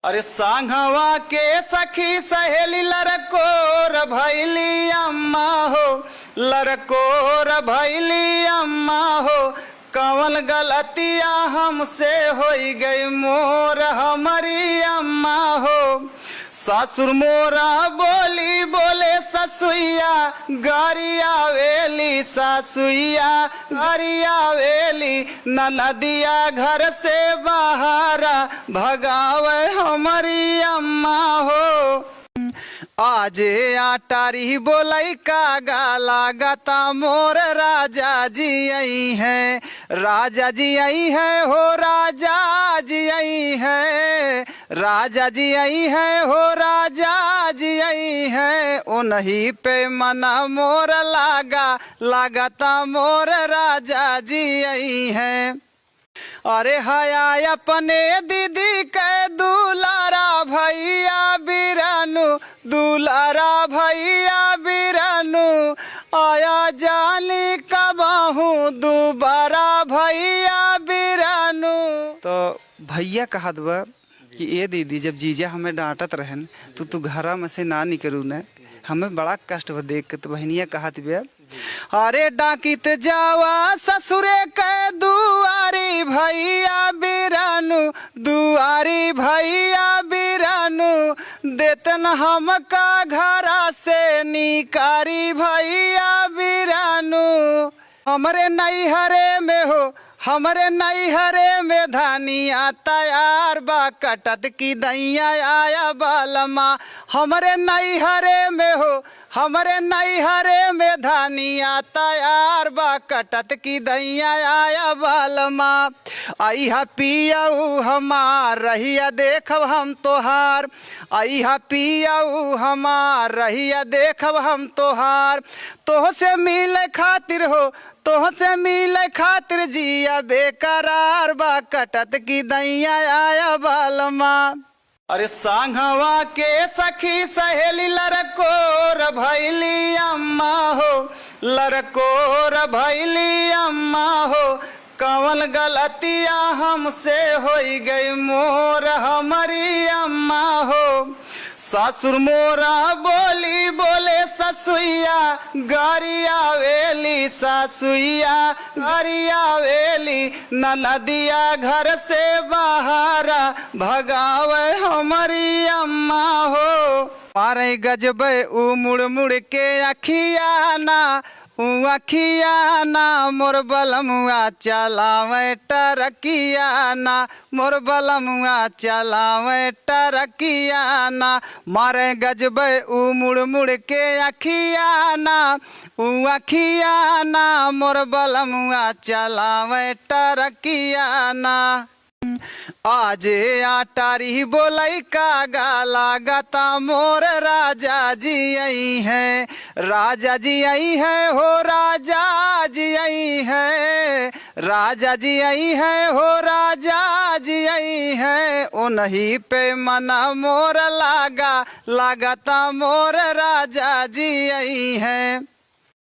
अरे सांघवा के सखी सहेली लड़कोर भैली अम्मा हो, लड़कोर भैली अम्मा हो। कवन गलतिया हमसे होई गई मोर हमारी अम्मा हो। ससुर मोरा बोली बोले ससुइया गरिया वेली, ससुइया गरिया वेली। ननदिया घर से बाहर भगावे हमारी अम्मा हो। आजे आटारी बोलाई का गाला गाता मोर राजा जी आई है, राजा जी आई है हो, राजा जी आई है, राजा जी आई है हो, राजा जी आई है। उन्हीं पे मना मोर लागता मोर राजा जी आई है। अरे हया अपने दीदी के दुलारा भैया बिरानु, दुलारा भैया बिरानु। आया जानी कबाहू दोबारा भैया बिरानु। तो भैया कहा दुआ कि ए दीदी जब जीजा हमें डांटत रहन तो घरा में से ना निकलू न, हमें बड़ा कष्ट हो देख के। तो बहनिया कहा थी अरे डाकित जावा ससुरे के दुआरी भैया बिरानु, दुआरी भैया बिरानु। देतन हमका घरा से निकारी भैया बिरानु। हमरे नैहरे में हो, हमरे नैहरे में धानिया तैयार बा, कटत की दैया आया बालमा। हमरे नैहरे में हो, हमरे नैहरे में धानिया तैयार बा, कटत की दैया आया बालमा। आइहा पियाऊ हमार रहिया देखब हम तोहार, आइहा पियाऊ हमार रहिया देखब हम तोहार। तोह से मिले खातिर हो, तोह से मिले खातिर जिया बेकरार बा, कटत की दैया आया बालमा। अरे सांघवा के सखी सहेली लड़कोर भैली अम्मा हो, लड़कोर भैली अम्मा हो। कवन गलतिया हमसे होई गई मोर हमारी अम्मा हो। ससुर मोरा बोली बोले ससुइया गरिया वेली, ससुइया गरिया वेली। ननदिया घर से बाहर भगावे हमारी अम्मा हो। मारे गजबे उ मुड़ मुड़ के अखिया ना, अखिया ना मोर बलमुआ चलावे टरकिया ना, मोर बलमुआ चलावे टरकिया ना। मारे गजबे उ मुड़ मुड़ के अखिया ना, अखिया ना मोर बलमुआ चलावे टरकिया ना। आजे आटारी बोलाई का गाला गाता मोर राजा जी आई है, राजा जी आई है हो, राजा जी आई है, राजा जी आई है हो, राजा जी आई है। उन्हीं पे मना मोर लागता मोर राजा जी आई है।